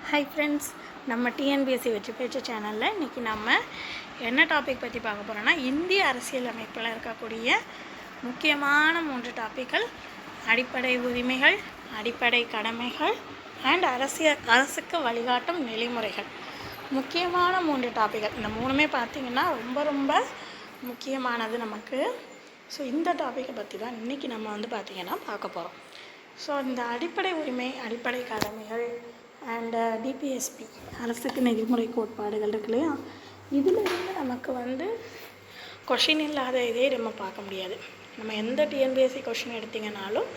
Hi friends, நம்ம TNPSC வெற்றி பேச்சு சேனலில் இன்றைக்கி நம்ம என்ன டாபிக் பற்றி பார்க்க போகிறோன்னா, இந்திய அரசியலமைப்பில் இருக்கக்கூடிய முக்கியமான 3 டாப்பிக்கள்: அடிப்படை உரிமைகள், அடிப்படை கடமைகள் அண்ட் அரசுக்கு வழிகாட்டும் நெறிமுறைகள். முக்கியமான 3 டாப்பிக்கள். இந்த 3மே பார்த்திங்கன்னா ரொம்ப முக்கியமானது நமக்கு. ஸோ இந்த டாப்பிக்கை பற்றி தான் இன்றைக்கி நம்ம பார்த்திங்கன்னா பார்க்க போகிறோம். ஸோ இந்த அடிப்படை உரிமை, அடிப்படை கடமைகள் அண்ட் டிபிஎஸ்பி, அரசுக்கு நெறிமுறை கோட்பாடுகள் இருக்கு இல்லையா, இதிலிருந்து நமக்கு கொஷின் இல்லாத இதே நம்ம பார்க்க முடியாது. நம்ம எந்த டிஎன்பிஎஸ்சி கொஷின் எடுத்திங்கனாலும்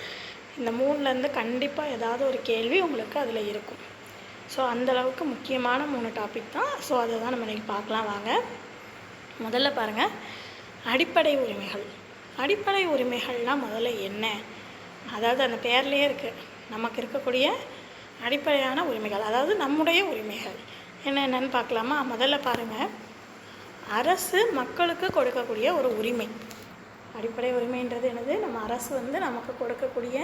இந்த 3லேருந்து கண்டிப்பாக ஏதாவது ஒரு கேள்வி உங்களுக்கு அதில் இருக்கும். ஸோ அந்தளவுக்கு முக்கியமான 3 டாபிக் தான். ஸோ அதை தான் நம்ம இன்றைக்கி பார்க்கலாம் வாங்க. முதல்ல பாருங்கள், அடிப்படை உரிமைகள். அடிப்படை உரிமைகள்னால் முதல்ல என்ன? அதாவது அந்த பேர்லேயே இருக்குது, நமக்கு இருக்கக்கூடிய அடிப்படையான உரிமைகள், அதாவது நம்முடைய உரிமைகள் என்னென்னு பார்க்கலாமா? முதல்ல பாருங்கள், அரசு மக்களுக்கு கொடுக்கக்கூடிய ஒரு உரிமை. அடிப்படை உரிமைன்றது என்னது? நம்ம அரசு நமக்கு கொடுக்கக்கூடிய,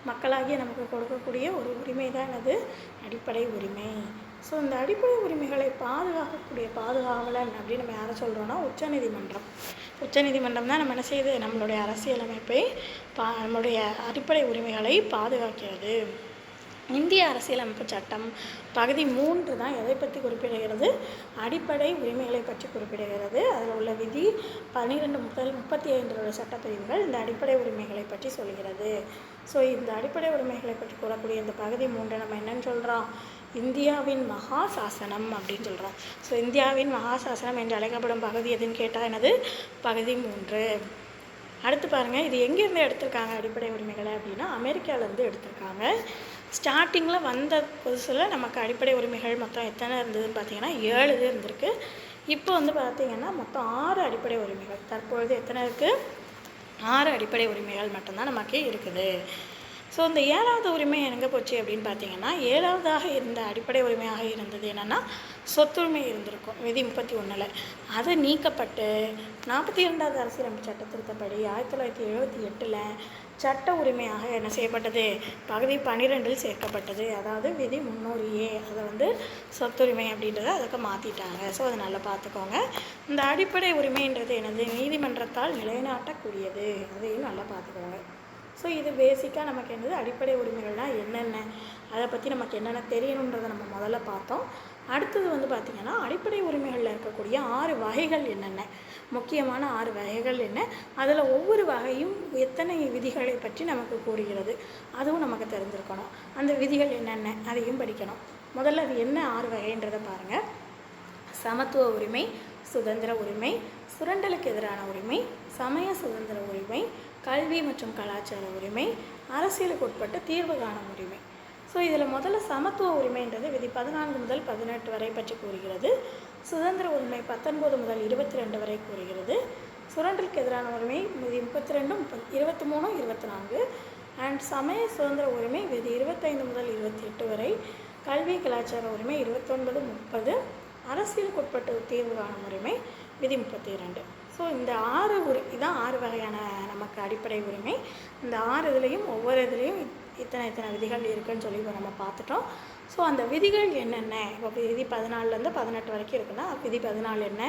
மக்களாகிய நமக்கு கொடுக்கக்கூடிய ஒரு உரிமை தான் என்னது? அடிப்படை உரிமை. ஸோ இந்த அடிப்படை உரிமைகளை பாதுகாக்கக்கூடிய பாதுகாவலன் அப்படின்னு நம்ம யாரை சொல்கிறோன்னா, உச்சநீதிமன்றம். உச்சநீதிமன்றம் தான் நம்ம என்ன செய்யுது? நம்மளுடைய அரசியலமைப்பை நம்மளுடைய அடிப்படை உரிமைகளை பாதுகாக்கிறது. இந்திய அரசியலமைப்பு சட்டம் பகுதி 3 தான் எதை பற்றி குறிப்பிடுகிறது? அடிப்படை உரிமைகளை பற்றி குறிப்பிடுகிறது. அதில் உள்ள விதி 12 முதல் 35 சட்டப்பிரிவுகள் இந்த அடிப்படை உரிமைகளை பற்றி சொல்கிறது. ஸோ இந்த அடிப்படை உரிமைகளை பற்றி கூறக்கூடிய இந்த பகுதி 3 நம்ம என்னென்னு சொல்கிறோம்? இந்தியாவின் மகா சாசனம் அப்படின்னு சொல்கிறோம். ஸோ இந்தியாவின் மகா சாசனம் என்று அழைக்கப்படும் பகுதி எதுன்னு கேட்டால் என்னது? பகுதி 3. அடுத்து பாருங்கள், இது எங்கேருந்து எடுத்திருக்காங்க அடிப்படை உரிமைகளை அப்படின்னா, அமெரிக்காவிலேருந்து எடுத்திருக்காங்க. ஸ்டார்டிங்கில் வந்த புதுசில் நமக்கு அடிப்படை உரிமைகள் மொத்தம் எத்தனை இருந்ததுன்னு பார்த்தீங்கன்னா 7 இது இருந்திருக்கு. இப்போ பார்த்திங்கன்னா மொத்தம் 6 அடிப்படை உரிமைகள். தற்பொழுது எத்தனை இருக்குது? 6 அடிப்படை உரிமைகள் மட்டும்தான் நமக்கு இருக்குது. ஸோ இந்த 7வது உரிமை எங்கே போச்சு அப்படின்னு பார்த்தீங்கன்னா, 7வதாக இருந்த அடிப்படை உரிமையாக இருந்தது என்னென்னா சொத்துரிமை இருந்திருக்கும் விதி 31. அது நீக்கப்பட்டு 42வது அரசியலமைப்பு சட்ட திருத்தப்படி 1978 சட்ட உரிமையாக என்ன செய்யப்பட்டது? பகுதி 12 சேர்க்கப்பட்டது. அதாவது விதி 300A அதை சொத்துரிமை அப்படின்றத அதுக்கு மாற்றிட்டாங்க. ஸோ அதை நல்லா பார்த்துக்கோங்க. இந்த அடிப்படை உரிமைன்றது என்னது? நீதிமன்றத்தால் நிலைநாட்டக்கூடியது. அதையும் நல்லா பார்த்துக்கோங்க. ஸோ இது பேசிக்காக நமக்கு என்னது? அடிப்படை உரிமைகள்னால் என்னென்ன, அதை பற்றி நமக்கு என்னென்ன தெரியணுன்றதை நம்ம முதல்ல பார்த்தோம். அடுத்தது பார்த்திங்கன்னா, அடிப்படை உரிமைகளில் இருக்கக்கூடிய 6 வகைகள் என்னென்ன, முக்கியமான 6 வகைகள் என்ன, அதில் ஒவ்வொரு வகையும் எத்தனை விதிகளை பற்றி நமக்கு கூறுகிறது, அதுவும் நமக்கு தெரிஞ்சிருக்கணும். அந்த விதிகள் என்னென்ன அதையும் படிக்கணும். முதல்ல அது என்ன 6 வகைன்றதை பாருங்கள். சமத்துவ உரிமை, சுதந்திர உரிமை, சுரண்டலுக்கு எதிரான உரிமை, சமய சுதந்திர உரிமை, கல்வி மற்றும் கலாச்சார உரிமை, அரசியலுக்கு உட்பட்ட தீர்வு காணும் உரிமை. ஸோ இதில் முதல்ல சமத்துவ உரிமைன்றது விதி 14 முதல் 18 வரை பற்றி கூறுகிறது. சுதந்திர உரிமை 19 முதல் 22 வரை கூறுகிறது. சுரண்டலுக்கு எதிரான உரிமை விதி 32, 23, 24 அண்ட் சமய சுதந்திர உரிமை விதி 25 முதல் 28 வரை. கல்வி கலாச்சார உரிமை 29, 30. அரசியலுக்கு உட்பட்ட தீர்வு காணும் உரிமை விதி 32. ஸோ இந்த 6 இதான் 6 வகையான நமக்கு அடிப்படை உரிமை. இந்த 6 இதுலேயும் ஒவ்வொரு இதுலேயும் இத்தனை விதிகள் இருக்குதுன்னு சொல்லி இப்போ நம்ம பார்த்துட்டோம். ஸோ அந்த விதிகள் என்னென்ன, இப்போ விதி 14லேருந்து 18 வரைக்கும் இருக்குன்னா விதி 14 என்ன,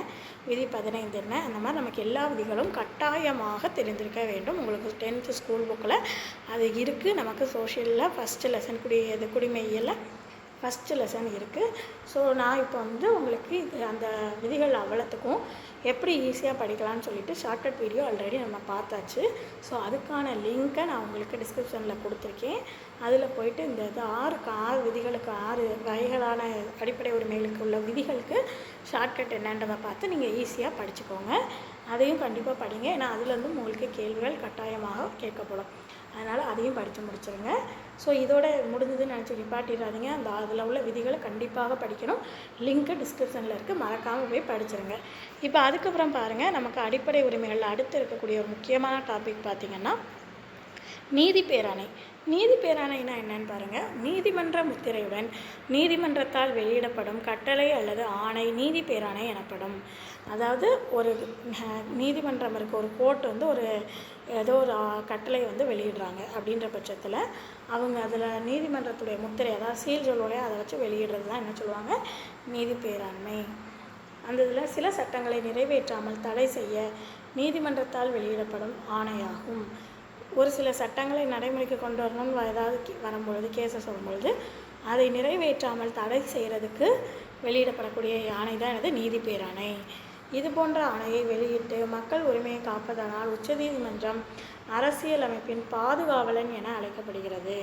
விதி 15 என்ன, அந்த மாதிரி நமக்கு எல்லா விதிகளும் கட்டாயமாக தெரிந்திருக்க வேண்டும். உங்களுக்கு 10th ஸ்கூல் புக்கில் அது இருக்குது. நமக்கு சோஷியலில் ஃபஸ்ட்டு லெசன் குடிமையியலில் ஃபஸ்ட்டு லெசன் இருக்குது. ஸோ நான் இப்போ உங்களுக்கு அந்த விதிகள் அவ்வளோத்துக்கும் எப்படி ஈஸியாக படிக்கலாம்னு சொல்லிட்டு ஷார்ட்கட் வீடியோ ஆல்ரெடி நம்ம பார்த்தாச்சு. ஸோ அதுக்கான லிங்க்கை நான் உங்களுக்கு டிஸ்கிரிப்ஷனில் கொடுத்துருக்கேன். அதில் போயிட்டு இந்த 6 விதிகளுக்கு 6 வகைகளான அடிப்படை உரிமைகளுக்கு உள்ள விதிகளுக்கு ஷார்ட்கட் என்னன்றதை பார்த்து நீங்கள் ஈஸியாக படிச்சுக்கோங்க. அதையும் கண்டிப்பாக படிங்க. ஏன்னா அதுலேருந்து உங்களுக்கு கேள்விகள் கட்டாயமாக கேட்கப்படும். அதனால் அதையும் படித்து முடிச்சிருங்க. ஸோ இதோட முடிஞ்சதுன்னு நினச்சி நிப்பாட்டிடாதீங்க. அதில் உள்ள விதிகளை கண்டிப்பாக படிக்கணும். லிங்க்கு டிஸ்கிரிப்ஷனில் இருக்குது, மறக்காமல் போய் படிச்சிருங்க. இப்போ அதுக்கப்புறம் பாருங்கள், நமக்கு அடிப்படை உரிமைகளில் அடுத்து இருக்கக்கூடிய ஒரு முக்கியமான டாபிக் பார்த்திங்கன்னா நீதி பேராணை. நீதி பேராணைனா என்னன்னு பாருங்கள். நீதிமன்ற முத்திரையுடன் நீதிமன்றத்தால் வெளியிடப்படும் கட்டளை அல்லது ஆணை நீதி பேராணை எனப்படும். அதாவது ஒரு நீதிமன்றம் இருக்குது, ஒரு கோர்ட் ஒரு ஏதோ ஒரு கட்டளை வந்து வெளியிடுறாங்க. அப்படின்ற பட்சத்தில் அவங்க அதில் நீதிமன்றத்துடைய முத்திரை, அதாவது சீல் சொல்லுவோலையே, அதை வச்சு வெளியிடுறது தான் என்ன சொல்லுவாங்க, நீதி பேராண்மை. அந்த இதில் சில சட்டங்களை நிறைவேற்றாமல் தடை செய்ய நீதிமன்றத்தால் வெளியிடப்படும் ஆணையாகும். ஒரு சில சட்டங்களை நடைமுறைக்கு கொண்டு வரணும்னு ஏதாவது வரும்பொழுது, கேஸஸ் வரும்பொழுது அதை நிறைவேற்றாமல் தடை செய்கிறதுக்கு வெளியிடப்படக்கூடிய ஆணை தான் எனது நீதி பேராணை. இது போன்ற ஆணையை வெளியிட்டு மக்கள் உரிமையை காப்பதனால் உச்சநீதிமன்றம் அரசியலமைப்பின் பாதுகாவலன் என அழைக்கப்படுகிறது.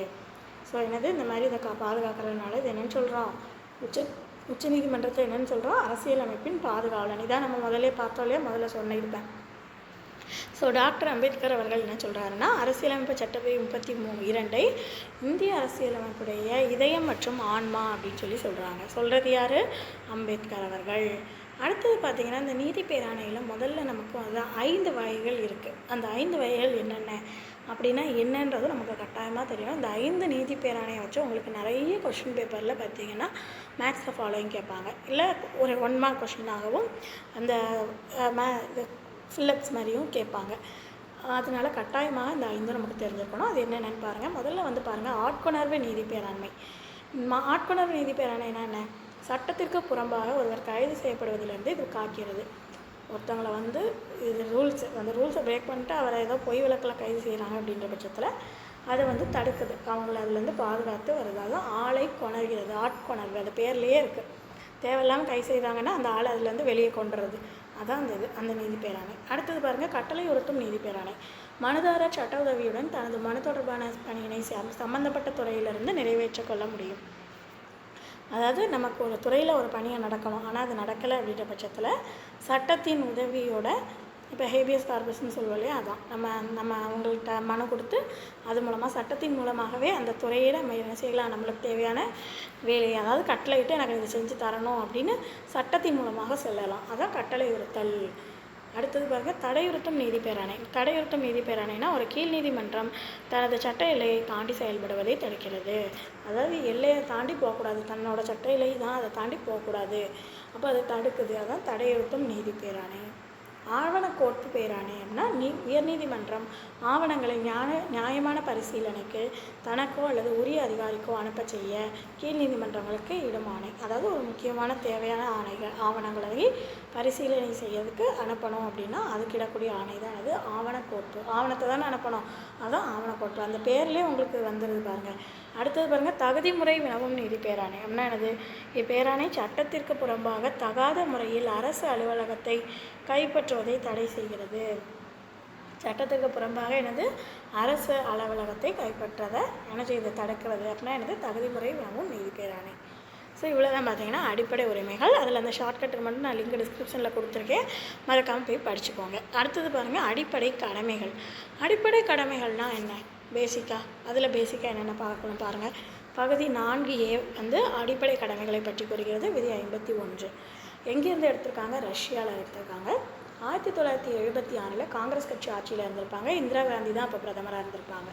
ஸோ என்னது, இந்த மாதிரி இதை பாதுகாக்கிறதுனால இது என்னென்னு சொல்கிறோம், உச்சநீதிமன்றத்தை என்னென்னு சொல்கிறோம், அரசியலமைப்பின் பாதுகாவலன். இதான் நம்ம முதல்ல பார்த்தோம் இல்லையா, முதல்ல சொன்னிருப்பேன். ஸோ டாக்டர் அம்பேத்கர் அவர்கள் என்ன சொல்கிறாருன்னா, அரசியலமைப்பு சட்டப்பிரிவு 32 இந்திய அரசியலமைப்புடைய இதயம் மற்றும் ஆன்மா அப்படின்னு சொல்கிறாங்க. சொல்கிறது யார், அம்பேத்கர் அவர்கள். அடுத்தது பார்த்திங்கன்னா, இந்த நீதி பேராணையில் முதல்ல நமக்கு வந்து 5 வகைகள் இருக்குது. அந்த 5 வகைகள் என்னென்ன அப்படின்னா என்னன்றது நமக்கு கட்டாயமாக தெரியும். இந்த 5 நீதி பேராணையை வச்சு உங்களுக்கு நிறைய கொஷின் பேப்பரில் பார்த்திங்கன்னா மேக்ஸ் த ஃபாலோயிங் கேட்பாங்க, இல்லை ஒரு 1 மார்க் கொஷினாகவும் அந்த ஃபில்லப்ஸ் மாதிரியும் கேட்பாங்க. அதனால் கட்டாயமாக இந்த 5 நமக்கு தெரிஞ்சிருக்கணும். அது என்னென்னு பாருங்கள். முதல்ல வந்து பாருங்கள், ஆட்கொணர்வு நீதி பேராண்மை. ஆட்கொணர்வு நீதி பேராண்மைனா என்ன, சட்டத்திற்கு புறம்பாக ஒருவர் கைது செய்யப்படுவதிலிருந்து இது காக்கிறது. ஒருத்தவங்களை வந்து இது ரூல்ஸ், அந்த ரூல்ஸை பிரேக் பண்ணிட்டு அவரை ஏதோ பொய் வழக்கில் கைது செய்கிறாங்க அப்படின்ற பட்சத்தில் அதை வந்து தடுக்குது, அவங்கள அதுலேருந்து பாதுகாத்து வருது. அதுதான் ஆளை கொணர்கிறது, ஆட்கொணர்வு. அது பேர்லேயே இருக்குது. தேவையில்லாமல் கை செய்தாங்கன்னா அந்த ஆளை அதுலேருந்து வெளியே கொண்டுறது, அதான் அந்த நீதி பேராணை. அடுத்தது பாருங்கள், கட்டளை உறுத்தும் நீதி பேராணை. மனுதாரர் சட்ட உதவியுடன் தனது மனு தொடர்பான பணியினை சம்பந்தப்பட்ட துறையிலிருந்து நிறைவேற்ற கொள்ள முடியும். அதாவது நமக்கு ஒரு துறையில் ஒரு பணியை நடக்கணும், ஆனால் அது நடக்கலை அப்படின்ற பட்சத்தில் சட்டத்தின் உதவியோட, இப்போ ஹேபியஸ் கார்பஸ்ன்னு சொல்லுவோம் இல்லையா, அதான் நம்ம அவங்கள்ட்ட மனு கொடுத்து அது மூலமாக சட்டத்தின் மூலமாகவே அந்த துறையில் நம்ம என்ன செய்யலாம், நம்மளுக்கு தேவையான வேலையை, அதாவது கட்டளையிட்டு எனக்கு இதை செஞ்சு தரணும் அப்படின்னு சட்டத்தின் மூலமாக சொல்லலாம். அதான் கட்டளை உறுத்தல். அடுத்தது பாருங்கள், தடையுறுத்தும் நீதி பேராணை. தடையுறுத்தும் நீதி பேராணைனா ஒரு கீழ் நீதிமன்றம் தனது சட்ட எல்லையை தாண்டி செயல்படுவதை தடுக்கிறது. அதாவது எல்லையை தாண்டி போகக்கூடாது, தன்னோட சட்ட எல்லை தான், அதை தாண்டி போகக்கூடாது, அப்போ அதை தடுக்குது. அதான் தடையுறுத்தும் நீதி பேராணை. ஆவணக்கோர்ப்பு பேராணை அப்படின்னா உயர்நீதிமன்றம் ஆவணங்களை நியாயமான பரிசீலனைக்கு தனக்கோ அல்லது உரிய அதிகாரிக்கோ அனுப்ப செய்ய கீழ் நீதிமன்றங்களுக்கு இடும் ஆணை. அதாவது ஒரு முக்கியமான தேவையான ஆவணங்களை பரிசீலனை செய்யறதுக்கு அனுப்பணும் அப்படின்னா அதுக்கு இடக்கூடிய ஆணை தான் அது ஆவணக்கோர்ப்பு. ஆவணத்தை தானே அனுப்பணும், அதான் ஆவணக்கோர்ப்பு. அந்த பேர்லேயே உங்களுக்கு வந்துடுது பாருங்கள். அடுத்தது பாருங்கள், தகுதி முறை வினவும் நீதி பேராணை அப்படின்னா என்னது, இப்பேராணை சட்டத்திற்கு புறம்பாக தகாத முறையில் அரசு அலுவலகத்தை கைப்பற்றுவதை தடை செய்கிறது. சட்டத்துக்கு புறம்பாக என்னது, அரசு அலுவலகத்தை கைப்பற்றதை என்ன செய்து தடுக்கிறது அப்படின்னா என்னது, தகுதி முறை வினவும் நீதி பேராணை. ஸோ இவ்வளோ தான் பார்த்தீங்கன்னா அடிப்படை உரிமைகள். அதில் அந்த ஷார்ட்கட்டுக்கு மட்டும் நான் லிங்க் டிஸ்கிரிப்ஷனில் கொடுத்துருக்கேன், மறக்காமல் போய் படிச்சுக்கோங்க. அடுத்தது பாருங்கள், அடிப்படை கடமைகள். அடிப்படை கடமைகள்னால் என்ன, பேசிக்காக அதில் பேசிக்காக என்னென்ன பார்க்கணும் பாருங்கள். பகுதி 4A வந்து அடிப்படை கடமைகளை பற்றி கூறுகிறது. விதி 51 எங்கேருந்து எடுத்திருக்காங்க, ரஷ்யாவில் எடுத்திருக்காங்க. 1976 காங்கிரஸ் கட்சி ஆட்சியில் இருந்திருப்பாங்க. இந்திரா காந்தி தான் அப்போ பிரதமராக இருந்திருப்பாங்க.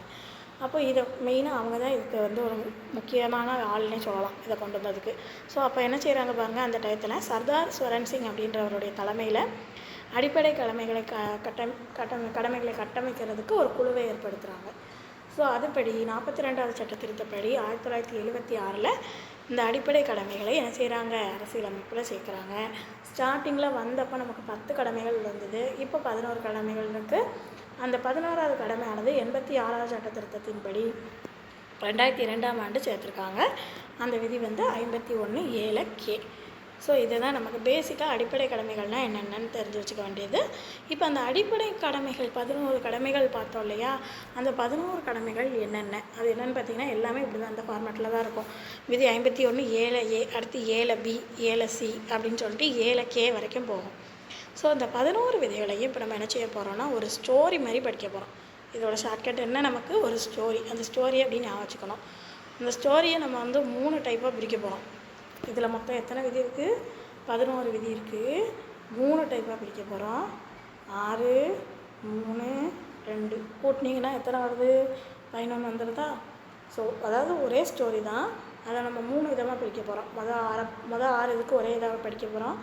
அப்போ இதை மெயினாக அவங்க தான் இதுக்கு வந்து ஒரு முக்கியமான ஆள்னே சொல்லலாம், இதை கொண்டு வந்ததுக்கு. ஸோ அப்போ என்ன செய்கிறாங்க பாருங்கள், அந்த டயத்தில் சர்தார் ஸ்வரன் சிங் அப்படின்றவருடைய தலைமையில் அடிப்படை கடமைகளை கடமைகளை கட்டமைக்கிறதுக்கு ஒரு குழுவை ஏற்படுத்துகிறாங்க. ஸோ அதுபடி 42வது சட்ட திருத்தப்படி 1976 இந்த அடிப்படை கடமைகளை என்ன செய்கிறாங்க, அரசியலமைப்பில் சேர்க்குறாங்க. ஸ்டார்டிங்கில் வந்தப்போ நமக்கு 10 கடமைகள் இருந்தது, இப்போ 11 கடமைகள் இருக்குது. அந்த 11வது கடமையானது 86வது சட்ட திருத்தத்தின்படி 2002ஆம் ஆண்டு சேர்த்துருக்காங்க. அந்த விதி வந்து 51(7)K. ஸோ இதுதான் நமக்கு பேசிக்காக அடிப்படை கடமைகள்னால் என்னென்னு தெரிஞ்சு வச்சுக்க வேண்டியது. இப்போ அந்த அடிப்படை கடமைகள் 11 கடமைகள் பார்த்தோம் இல்லையா, அந்த 11 கடமைகள் என்னென்ன, அது என்னென்னு பார்த்தீங்கன்னா எல்லாமே இப்படி தான், அந்த ஃபார்மேட்டில் தான் இருக்கும். விதி 51(7)A, அடுத்து 7B, 7C அப்படின்னு சொல்லிட்டு 7K வரைக்கும் போகும். ஸோ அந்த 11 விதிகளையும் இப்போ நம்ம என்ன செய்ய போகிறோம்னா ஒரு ஸ்டோரி மாதிரி படிக்க போகிறோம். இதோட ஷார்ட்கட் என்ன, நமக்கு ஒரு ஸ்டோரி, அந்த ஸ்டோரி அப்படின்னு ஞாபகம் வச்சுக்கணும். அந்த ஸ்டோரியை நம்ம வந்து 3 டைப்பாக பிரிக்க போகிறோம். இதில் மொத்தம் எத்தனை விதி இருக்குது, 11 விதி இருக்குது. 3 டைப்பாக பிரிக்க போகிறோம். 6, 3, 2 கூட்டினீங்கன்னா எத்தனை வருது, 11 வந்துடுதா. ஸோ அதாவது ஒரே ஸ்டோரி தான், அதை நம்ம 3 விதமாக பிரிக்க போகிறோம். மொதல் 6 இதுக்கு ஒரே இதாக படிக்க போகிறோம்.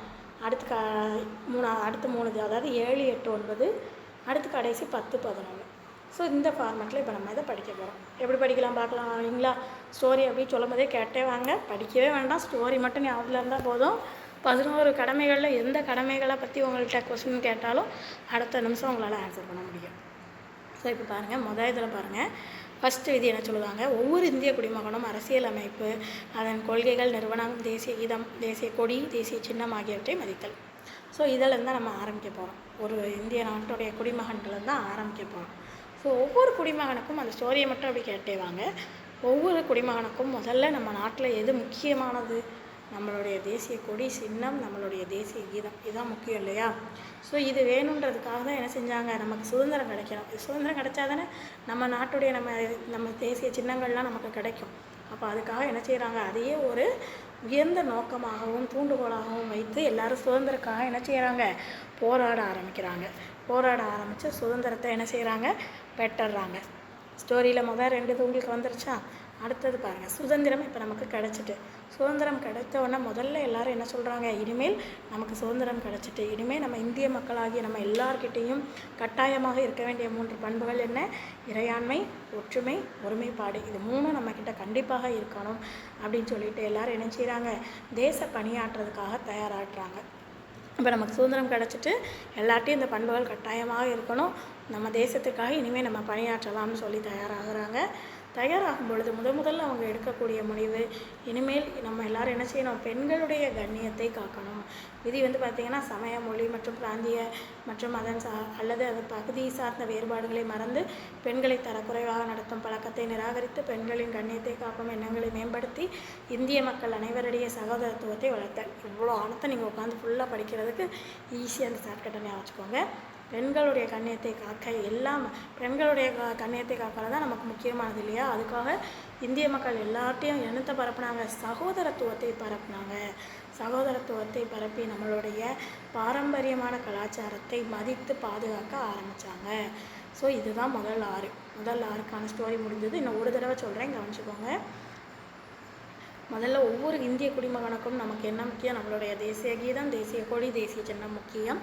அடுத்து 3 இது, அதாவது 7, 8, 9, அடுத்து கடைசி 10, 11. ஸோ இந்த ஃபார்மேட்டில் இப்போ நம்ம இதை படிக்க போகிறோம். எப்படி படிக்கலாம் பார்க்கலாம் இல்லைங்களா? ஸ்டோரி அப்படி சொல்லும் போதே கேட்டே வாங்க, படிக்கவே வேண்டாம், ஸ்டோரி மட்டும் ஞாபகத்தில் இருந்தால் போதும். 11 கடமைகளில் எந்த கடமைகளை பற்றி உங்கள்கிட்ட கொஸ்டின் கேட்டாலும் அடுத்த நிமிஷம் உங்களால் ஆன்சர் பண்ண முடியும். ஸோ இப்போ பாருங்கள், இதில் பாருங்கள், ஃபஸ்ட்டு விதி என்ன சொல்லுவாங்க, ஒவ்வொரு இந்திய குடிமகனும் அரசியல் அமைப்பு, அதன் கொள்கைகள், நிறுவனம், தேசிய கீதம், தேசிய கொடி, தேசிய சின்னம் ஆகியவற்றை மதித்தல். ஸோ இதில் தான் நம்ம ஆரம்பிக்க போகிறோம். ஒரு இந்திய நாட்டுடைய குடிமகன்கள் தான் ஆரம்பிக்க போகிறோம். ஸோ ஒவ்வொரு குடிமகனுக்கும் அந்த ஸ்டோரியை மட்டும் அப்படி கேட்டே வாங்க. ஒவ்வொரு குடிமகனுக்கும் முதல்ல நம்ம நாட்டில் எது முக்கியமானது, நம்மளுடைய தேசிய கொடி, சின்னம், நம்மளுடைய தேசிய கீதம், இதுதான் முக்கியம் இல்லையா? ஸோ இது வேணுன்றதுக்காக தான் என்ன செஞ்சாங்க, நமக்கு சுதந்திரம் கிடைக்கணும். சுதந்திரம் கிடைச்சா தானே நம்ம நாட்டுடைய நம்ம தேசிய சின்னங்கள்லாம் நமக்கு கிடைக்கும். அப்போ அதுக்காக என்ன செய்கிறாங்க, அதையே ஒரு உயர்ந்த நோக்கமாகவும் தூண்டுகோலாகவும் வைத்து எல்லாரும் சுதந்திரக்காக என்ன செய்கிறாங்க, போராட ஆரம்பித்து சுதந்திரத்தை என்ன செய்கிறாங்க, பெற்றுறாங்க. ஸ்டோரியில் முதல் 2 உங்களுக்கு வந்துருச்சா? அடுத்தது பாருங்கள், சுதந்திரம் இப்போ நமக்கு கிடச்சிட்டு. சுதந்திரம் கிடைத்த உடனே முதல்ல எல்லோரும் என்ன சொல்கிறாங்க, இனிமேல் நமக்கு சுதந்திரம் கிடச்சிட்டு, இனிமேல் நம்ம இந்திய மக்களாகிய நம்ம எல்லார்கிட்டேயும் கட்டாயமாக இருக்க வேண்டிய 3 பண்புகள் என்ன, இறையாண்மை, ஒற்றுமை, ஒருமைப்பாடு, இது 3 நம்மக்கிட்ட கண்டிப்பாக இருக்கணும் அப்படின்னு சொல்லிட்டு எல்லோரும் என்ன செய்கிறாங்க, தேச பணியாற்றுறதுக்காக தயாராகிறாங்க. இப்போ நமக்கு சுதந்திரம் கிடச்சிட்டு எல்லாட்டையும் இந்த பண்புகள் கட்டாயமாக இருக்கணும், நம்ம தேசத்துக்காக இனிமேல் நம்ம பணியாற்றலாம்னு சொல்லி தயாராகும் பொழுது முதல்ல அவங்க எடுக்கக்கூடிய முடிவு, இனிமேல் நம்ம எல்லோரும் என்ன செய்யணும், பெண்களுடைய கண்ணியத்தை காக்கணும். விதி பார்த்திங்கன்னா, சமய, மொழி மற்றும் பிராந்திய மற்றும் அல்லது அது பகுதி சார்ந்த வேறுபாடுகளை மறந்து பெண்களை தரக்குறைவாக நடத்தும் பழக்கத்தை நிராகரித்து பெண்களின் கண்ணியத்தை காக்கும் எண்ணங்களை மேம்படுத்தி இந்திய மக்கள் அனைவருடைய சகோதரத்துவத்தை வளர்த்தல். இவ்வளோ ஆழத்தை நீங்கள் உட்காந்து ஃபுல்லாக படிக்கிறதுக்கு ஈஸியாக அந்த ஷார்ட்கட்டை ஞாபகம் வச்சுக்கோங்க. பெண்களுடைய கண்ணியத்தை காக்க, எல்லாம் பெண்களுடைய கண்ணியத்தை காக்கிறது தான் நமக்கு முக்கியமானது இல்லையா? அதுக்காக இந்திய மக்கள் எல்லாத்தையும் என்னத்தை பரப்புனாங்க, சகோதரத்துவத்தை பரப்பி நம்மளுடைய பாரம்பரியமான கலாச்சாரத்தை மதித்து பாதுகாக்க ஆரம்பித்தாங்க. ஸோ இதுதான் முதல் 6க்கான ஸ்டோரி முடிஞ்சது. இன்னும் ஒரு தடவை சொல்கிறேன், கவனிச்சுக்கோங்க. முதல்ல ஒவ்வொரு இந்திய குடிமகனுக்கும் நமக்கு என்ன முக்கியம், நம்மளுடைய தேசிய கீதம், தேசிய கொடி, தேசிய சின்னம் முக்கியம்.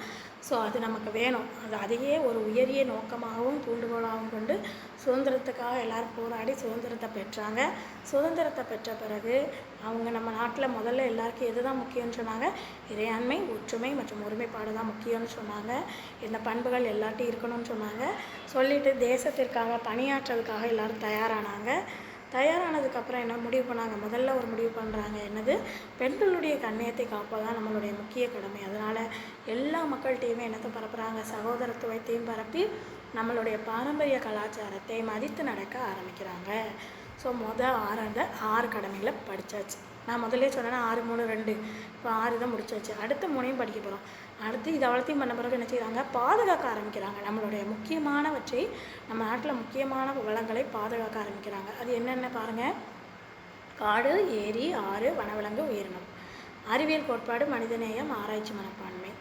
ஸோ அது நமக்கு வேணும். அதையே ஒரு உயரிய நோக்கமாகவும் தூண்டுகோலாகவும் கொண்டு சுதந்திரத்துக்காக எல்லோரும் போராடி சுதந்திரத்தை பெற்றாங்க. சுதந்திரத்தை பெற்ற பிறகு அவங்க நம்ம நாட்டில் முதல்ல எல்லாருக்கும் எது தான் முக்கியம்னு சொன்னாங்க, இறையாண்மை, ஒற்றுமை மற்றும் ஒருமைப்பாடு தான் முக்கியம்னு சொன்னாங்க. இந்த பண்புகள் எல்லாத்தையும் இருக்கணும்னு சொன்னாங்க. சொல்லிவிட்டு தேசத்திற்காக பணியாற்றுறதுக்காக எல்லோரும் தயாரானதுக்கப்புறம் என்ன முடிவு பண்ணாங்க, முதல்ல ஒரு முடிவு பண்ணுறாங்க, என்னது, பெண்களுடைய கண்ணியத்தை காப்பதான் நம்மளுடைய முக்கிய கடமை. அதனால் எல்லா மக்கள்கிட்டையுமே என்னத்தை பரப்புகிறாங்க, சகோதரத்துவத்தையும் பரப்பி நம்மளுடைய பாரம்பரிய கலாச்சாரத்தை மதித்து நடக்க ஆரம்பிக்கிறாங்க. ஸோ 6 கடமைகளை படித்தாச்சு. நான் முதல்ல சொன்னேன்னா 6, 3, 2, இப்போ 6 தான் முடிச்சாச்சு. அடுத்த 3 படிக்க போகிறோம். அடுத்து இது அவ்வளோத்தையும் பண்ண பிறகு என்ன செய்கிறாங்க, பாதுகாக்க ஆரம்பிக்கிறாங்க. நம்மளுடைய முக்கியமானவற்றை, நம்ம நாட்டில் முக்கியமான வளங்களை பாதுகாக்க ஆரம்பிக்கிறாங்க. அது என்னென்ன பாருங்கள், காடு, ஏரி, ஆறு, வனவிலங்கு, உயிரினம், அறிவியல் கோட்பாடு, மனிதநேயம், ஆராய்ச்சி மனப்பான்மை,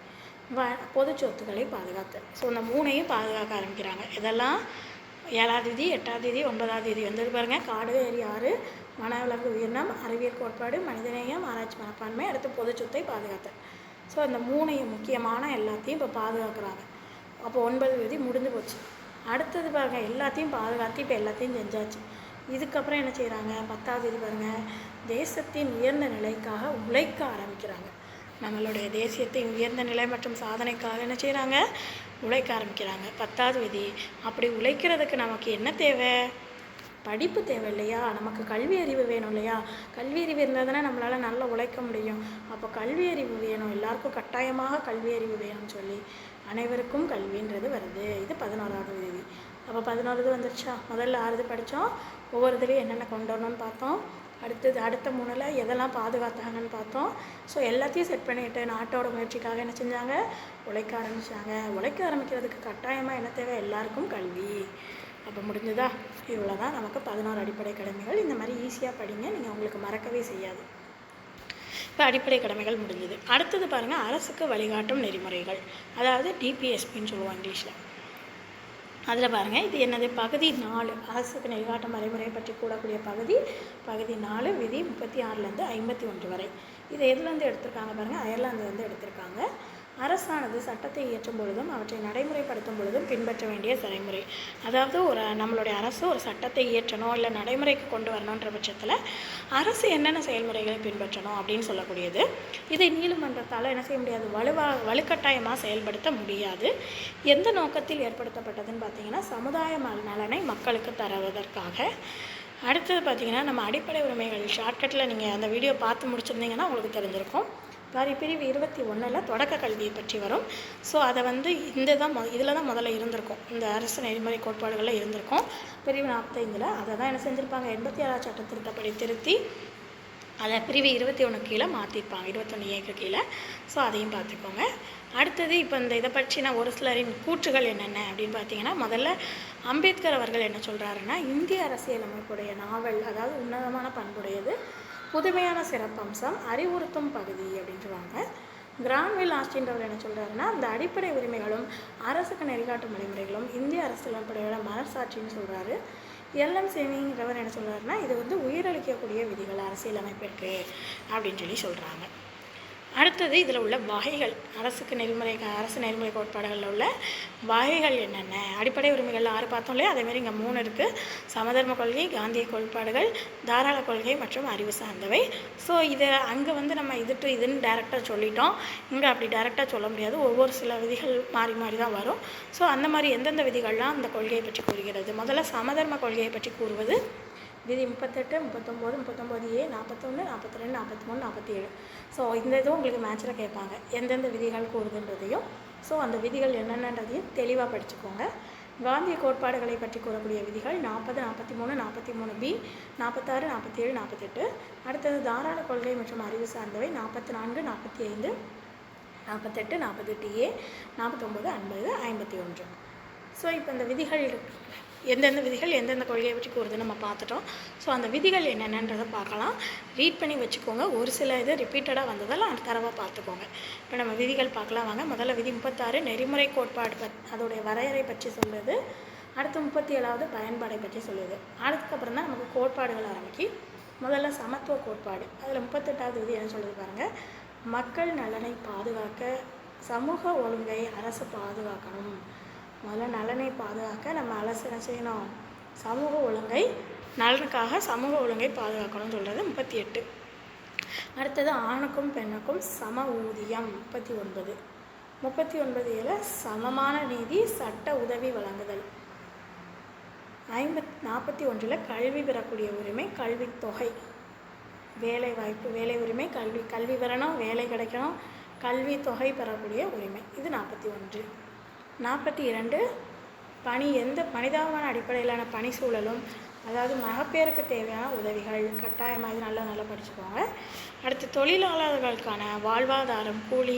பொது சொத்துக்களை பாதுகாத்தல். ஸோ இந்த 3ஐயும் பாதுகாக்க ஆரம்பிக்கிறாங்க. இதெல்லாம் 7ஆம் தேதி, 8ஆம் தேதி, 9ஆம் தேதி வந்தது பாருங்கள். காடு, ஏரி, ஆறு, வனவிலங்கு, உயிரினம், அறிவியல் கோட்பாடு, மனிதநேயம், ஆராய்ச்சி மனப்பான்மை, அடுத்து பொது சொத்தை பாதுகாத்தல். ஸோ இந்த 3ஐயும் முக்கியமான எல்லாத்தையும் இப்போ பாதுகாக்கிறாங்க. அப்போ 9 தேதி முடிஞ்சு போச்சு. அடுத்தது பாருங்கள், எல்லாத்தையும் பாதுகாத்து இப்போ எல்லாத்தையும் செஞ்சாச்சு. இதுக்கப்புறம் என்ன செய்கிறாங்க, 10ஆம் தேதி பாருங்கள், தேசத்தின் உயர்ந்த நிலைக்காக உழைக்க ஆரம்பிக்கிறாங்க. நம்மளுடைய தேசியத்தின் உயர்ந்த நிலை மற்றும் சாதனைக்காக என்ன செய்கிறாங்க, உழைக்க ஆரம்பிக்கிறாங்க. 10ஆவது விதி, அப்படி உழைக்கிறதுக்கு நமக்கு என்ன தேவை, படிப்பு தேவை இல்லையா, நமக்கு கல்வி அறிவு வேணும் இல்லையா? கல்வி அறிவு இருந்தால் தானே நம்மளால் நல்லா உழைக்க முடியும். அப்போ கல்வி அறிவு வேணும், எல்லாருக்கும் கட்டாயமாக கல்வி அறிவு வேணும்னு சொல்லி அனைவருக்கும் கல்வின்றது வருது. இது 11ஆவது விதி. அப்போ 11 வந்துருச்சா? முதல்ல 6 படித்தோம், ஒவ்வொரு இதுலேயும் என்னென்ன கொண்டு வரணும்னு பார்த்தோம். அடுத்த 3ல் எதெல்லாம் பாதுகாத்தாங்கன்னு பார்த்தோம். ஸோ எல்லாத்தையும் செட் பண்ணிவிட்டு நாட்டோட முயற்சிக்காக என்ன செஞ்சாங்க, உழைக்க ஆரம்பித்தாங்க. உழைக்க ஆரம்பிக்கிறதுக்கு கட்டாயமாக என்ன தேவை, எல்லாருக்கும் கல்வி. அப்போ முடிஞ்சதா? இவ்வளோ தான் நமக்கு 11 அடிப்படை கடமைகள். இந்த மாதிரி ஈஸியாக படிங்க, நீங்கள் உங்களுக்கு மறக்கவே செய்யாது. இப்போ அடிப்படை கடமைகள் முடிஞ்சது. அடுத்தது பாருங்கள், அரசுக்கு வழிகாட்டும் நெறிமுறைகள், அதாவது டிபிஎஸ்பின்னு சொல்லுவோம் இங்கிலீஷில். அதில் பாருங்கள், இது என்னது, பகுதி 4, அரசுக்கு நெறிகாட்டும் வரைமுறையை பற்றி கூடக்கூடிய பகுதி 4, விதி 36லேருந்து 51 வரை. இது எதுலேருந்து எடுத்திருக்காங்க பாருங்கள், அயர்லாந்துலேருந்து எடுத்திருக்காங்க. அரசானது சட்டத்தை இயற்றும் பொழுதும் அவற்றை நடைமுறைப்படுத்தும் பொழுதும் பின்பற்ற வேண்டிய செயல்முறை. அதாவது நம்மளுடைய அரசு ஒரு சட்டத்தை இயற்றணும் இல்லை நடைமுறைக்கு கொண்டு வரணுன்ற பட்சத்தில் அரசு என்னென்ன செயல்முறைகளை பின்பற்றணும் அப்படின்னு சொல்லக்கூடியது. இதை நீதிமன்றத்தால் என்ன செய்ய முடியாது, வலுக்கட்டாயமாக செயல்படுத்த முடியாது. எந்த நோக்கத்தில் ஏற்படுத்தப்பட்டதுன்னு பார்த்தீங்கன்னா சமுதாய நலனை மக்களுக்கு தருவதற்காக. அடுத்தது பார்த்திங்கன்னா நம்ம அடிப்படை உரிமைகள் ஷார்ட்கட்டில் நீங்கள் அந்த வீடியோ பார்த்து முடிச்சிருந்தீங்கன்னா உங்களுக்கு தெரிஞ்சிருக்கும். பிரிவு 21 தொடக்க கல்வியை பற்றி வரும். ஸோ அதை இதில் தான் முதல்ல இருந்திருக்கும், இந்த அரசு நெறிமுறை கோட்பாடுகளில் இருந்திருக்கும். பிரிவு 45 அதை தான் என்ன செஞ்சுருப்பாங்க, 87ஆம் சட்ட திருத்தப்படி திருத்தி அதை பிரிவு 21 கீழே மாற்றிருப்பாங்க, 21A கீழே. ஸோ அதையும் பார்த்துக்கோங்க. அடுத்தது இப்போ இதை பற்றின ஒரு சிலரின் கூற்றுகள் என்னென்ன அப்படின்னு பார்த்தீங்கன்னா, முதல்ல அம்பேத்கர் அவர்கள் என்ன சொல்கிறாருன்னா, இந்திய அரசியலமைப்புடைய நாவல் அதாவது உன்னதமான பண்புடையது, புதுமையான சிறப்பம்சம், அறிவுறுத்தும் பகுதி அப்படின்னு சொல்லுவாங்க. கிரான்வில் ஆஸ்டின்றவர் என்ன சொல்கிறாருன்னா, அந்த அடிப்படை உரிமைகளும் அரசுக்கு நெறிகாட்டும் வழிமுறைகளும் இந்திய அரசியலமைப்புடைய மனசாட்சின்னு சொல்கிறாரு. எல்எம் சேமிங்கிறவர் என்ன சொல்கிறாருன்னா, இது உயிரளிக்கக்கூடிய விதிகள் அரசியலமைப்பிற்கு அப்படின்னு சொல்கிறாங்க. அடுத்தது இதில் உள்ள வகைகள், அரசு நெறிமுறை கோட்பாடுகளில் உள்ள வகைகள் என்னென்ன. அடிப்படை உரிமைகள் 6 பார்த்தோம் இல்லையா, அதேமாதிரி இங்கே 3 இருக்குது. சமதர்ம கொள்கை, காந்திய கோட்பாடுகள், தாராள கொள்கை மற்றும் அறிவு சார்ந்தவை. ஸோ இதை அங்கே நம்ம இதுன்னு டேரெக்டாக சொல்லிட்டோம். இங்கே அப்படி டேரெக்டாக சொல்ல முடியாது, ஒவ்வொரு சில விதிகள் மாறி மாறி தான் வரும். ஸோ அந்த மாதிரி எந்தெந்த விதிகள்லாம் அந்த கொள்கையை பற்றி கூறுகிறது. முதல்ல சமதர்ம கொள்கையை பற்றி கூறுவது விதி 38, 39, 39A, 41, 42, 43, 47. ஸோ இந்த இதுவும் உங்களுக்கு மேட்சில் கேட்பாங்க, எந்தெந்த விதிகள் கூறுதுன்றதையும். ஸோ அந்த விதிகள் என்னென்னன்றதையும் தெளிவாக படிச்சுக்கோங்க. காந்திய கோட்பாடுகளை பற்றி கூறக்கூடிய விதிகள் 40, 43, 43B, 46, 47, 48. அடுத்தது தாராள கொள்கை மற்றும் அறிவு சார்ந்தவை 44, 45, 48, 48A, 49, 50, 51. ஸோ இப்போ இந்த விதிகள் எந்தெந்த விதிகள் எந்தெந்த கொள்கையை பற்றி கூறுதுன்னு நம்ம பார்த்துட்டோம். ஸோ அந்த விதிகள் என்னென்னன்றதை பார்க்கலாம், ரீட் பண்ணி வச்சுக்கோங்க. ஒரு சில இது ரிப்பீட்டடாக வந்ததெல்லாம் தரவாக பார்த்துக்கோங்க. இப்போ நம்ம விதிகள் பார்க்கலாம் வாங்க. முதல்ல விதி 36 நெறிமுறை கோட்பாடு அதோடைய வரையறை பற்றி சொல்லுது. அடுத்து 37வது பயன்பாடை பற்றி சொல்லுது. அதுக்கப்புறம் தான் நமக்கு கோட்பாடுகள் ஆரம்பிக்கி. முதல்ல சமத்துவ கோட்பாடு, அதில் 38வது விதி என்ன சொல்லுது பாருங்கள், மக்கள் நலனை பாதுகாக்க சமூக ஒழுங்கை அரசு பாதுகாக்கணும். முதல்ல நலனை பாதுகாக்க நம்ம அரசு என்ன செய்யணும், சமூக ஒழுங்கை நலனுக்காக சமூக ஒழுங்கை பாதுகாக்கணும்னு சொல்கிறது 38. அடுத்தது ஆணுக்கும் பெண்ணுக்கும் சம ஊதியம் 39. 39 சமமான நீதி சட்ட உதவி வழங்குதல். 41 கல்வி பெறக்கூடிய உரிமை கல்வித்தொகை, வேலை வாய்ப்பு வேலை உரிமை, கல்வி பெறணும், வேலை கிடைக்கணும், கல்வி தொகை பெறக்கூடிய உரிமை, இது 41. 42 பணி, எந்த மனிதாபிமான அடிப்படையிலான பணி சூழலும், அதாவது மகப்பேருக்கு தேவையான உதவிகள் கட்டாயமாக, இது நல்லா படிச்சுக்கோங்க. அடுத்து தொழிலாளர்களுக்கான வாழ்வாதாரம், கூலி,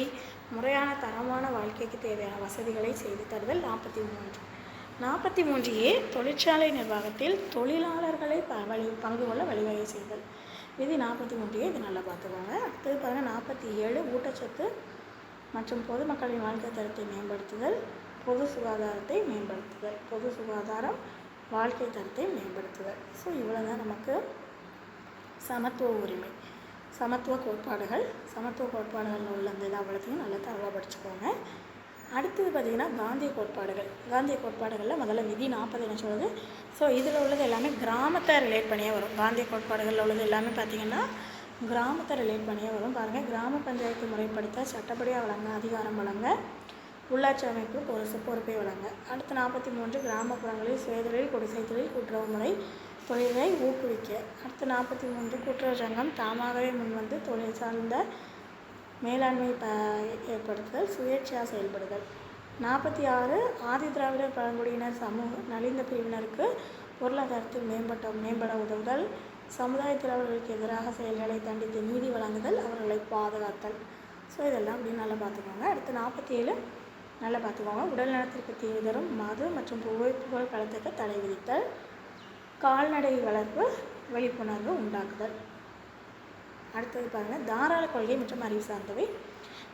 முறையான தரமான வாழ்க்கைக்கு தேவையான வசதிகளை செய்து தருதல் 43. 43A தொழிற்சாலை நிர்வாகத்தில் தொழிலாளர்களை பங்கு கொள்ள வழிவகை செய்தல், விதி 43A, இது நல்லா பார்த்துக்கோங்க. அடுத்தது பாருங்கள் 47 ஊட்டச்சத்து மற்றும் பொதுமக்களின் வாழ்க்கை தரத்தை மேம்படுத்துதல், பொது சுகாதாரத்தை மேம்படுத்துதல், பொது சுகாதாரம் வாழ்க்கை தரத்தை மேம்படுத்துதல். ஸோ இவ்வளோ தான் நமக்கு சமத்துவ உரிமை, சமத்துவ கோட்பாடுகளில் உள்ள அந்த அவ்வளோத்தையும் நல்லா தரவாக படிச்சுக்கோங்க. அடுத்தது பார்த்திங்கன்னா காந்திய கோட்பாடுகளில் முதல்ல விதி 40 என்ன சொல்லுது. ஸோ இதில் உள்ளது எல்லாமே கிராமத்தை ரிலேட் பண்ணியே வரும். காந்திய கோட்பாடுகளில் உள்ளது எல்லாமே பார்த்திங்கன்னா கிராமத்தை ரிலேட் பண்ணியே வரும். பாருங்கள், கிராம பஞ்சாயத்து முறைப்படுத்த சட்டப்படியாக வழங்க அதிகாரம் வழங்க, உள்ளாட்சி அமைப்பு பொறுப்பை வழங்க. அடுத்து 43 கிராமப்புறங்களில் சுயதொழில், குடிசை தொழில், கூட்டுறவு முறை தொழிலை ஊக்குவிக்க. அடுத்து 43 கூட்டுறவு சங்கம் தாமாகவே முன்வந்து தொழில் சார்ந்த மேலாண்மை ஏற்படுத்துதல், சுயேட்சையாக செயல்படுதல். 46 ஆதி திராவிடர் பழங்குடியினர் சமூக நலிந்த பிரிவினருக்கு பொருளாதாரத்தில் மேம்பட உதவுதல், சமுதாயத்தில் அவர்களுக்கு எதிராக செயல்களை தண்டித்து நீதி வழங்குதல், அவர்களை பாதுகாத்தல். ஸோ இதெல்லாம் அப்படின்னு நல்லா பார்த்துக்கோங்க. அடுத்து 47 நல்லா பார்த்துக்கோங்க. உடல் நலத்திற்கு தீங்கு தரும் மது மற்றும் புகைப்புகள் கலத்துக்கு தடை விதித்தல், கால்நடை வளர்ப்பு விழிப்புணர்வு உண்டாக்குதல். அடுத்தது பாருங்கள், தாராள கொள்கை மற்றும் அறிவு சார்ந்தவை.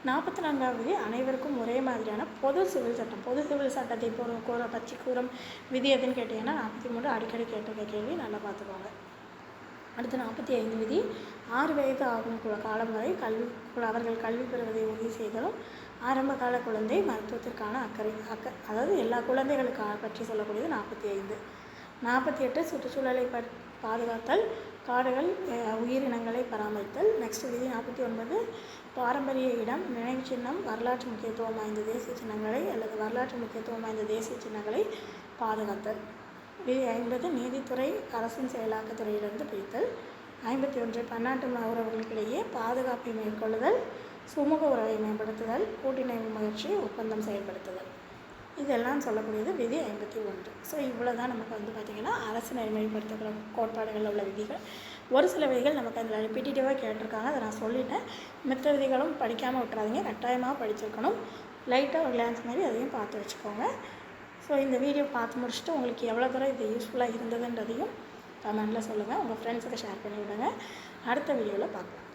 44வது அனைவருக்கும் ஒரே மாதிரியான பொது சிவில் சட்டம். பொது சிவில் சட்டத்தை கூறும் விதி எதுன்னு கேட்டிங்கன்னா 43 அடிக்கடி கேட்டிருக்க கேள்வி, நல்லா பார்த்துக்கோங்க. அடுத்து 45 விதி 6 வயது ஆகும் காலம் வரை அவர்கள் கல்வி பெறுவதை உறுதி செய்தலும் ஆரம்ப கால குழந்தை மருத்துவத்திற்கான அக்கறை அதாவது எல்லா குழந்தைகளுக்காக பற்றி சொல்லக்கூடியது 45. 48 சுற்றுச்சூழலை பாதுகாத்தல், காடுகள், உயிரினங்களை பராமரித்தல். நெக்ஸ்ட் விதி 49 பாரம்பரிய இடம், நினைவு சின்னம், வரலாற்று முக்கியத்துவம் வாய்ந்த தேசிய சின்னங்களை அல்லது வரலாற்று முக்கியத்துவம் வாய்ந்த தேசிய சின்னங்களை பாதுகாத்தல். விதி 50 நீதித்துறை அரசின் செயலாக்கத்துறையிலிருந்து பிரித்தல். 51 பன்னாட்டு உறவுகளுக்கிடையே பாதுகாப்பை மேற்கொள்ளுதல், சுமூக உறவை மேம்படுத்துதல், கூட்டிணைவு முயற்சி, ஒப்பந்தம் செயல்படுத்துதல். இதெல்லாம் சொல்லக்கூடியது விதி 51. ஸோ இவ்வளோ தான் நமக்கு பார்த்திங்கன்னா அரசு நெறிமுறைப்படுத்தப்பட கோட்பாடுகளில் உள்ள விதிகள். ஒரு சில விதிகள் நமக்கு அதில் ரிப்பீட்டேட்டிவாக கேட்டிருக்காங்க, அதை நான் சொல்லிட்டேன். மற்ற விதிகளும் படிக்காமல் விட்டுறாதீங்க, கட்டாயமாக படிச்சிருக்கணும். லைட்டாக ஒரு கிளான்ஸ் மாதிரி அதையும் பார்த்து வச்சுக்கோங்க. ஸோ இந்த வீடியோ பார்த்து முடிச்சுட்டு உங்களுக்கு எவ்வளோ தூரம் இது யூஸ்ஃபுல்லாக இருந்ததுன்றதையும் கமெண்ட்டில் சொல்லுங்கள். உங்கள் ஃப்ரெண்ட்ஸுக்கு ஷேர் பண்ணி விடுங்க. அடுத்த வீடியோவில் பார்க்கலாம்.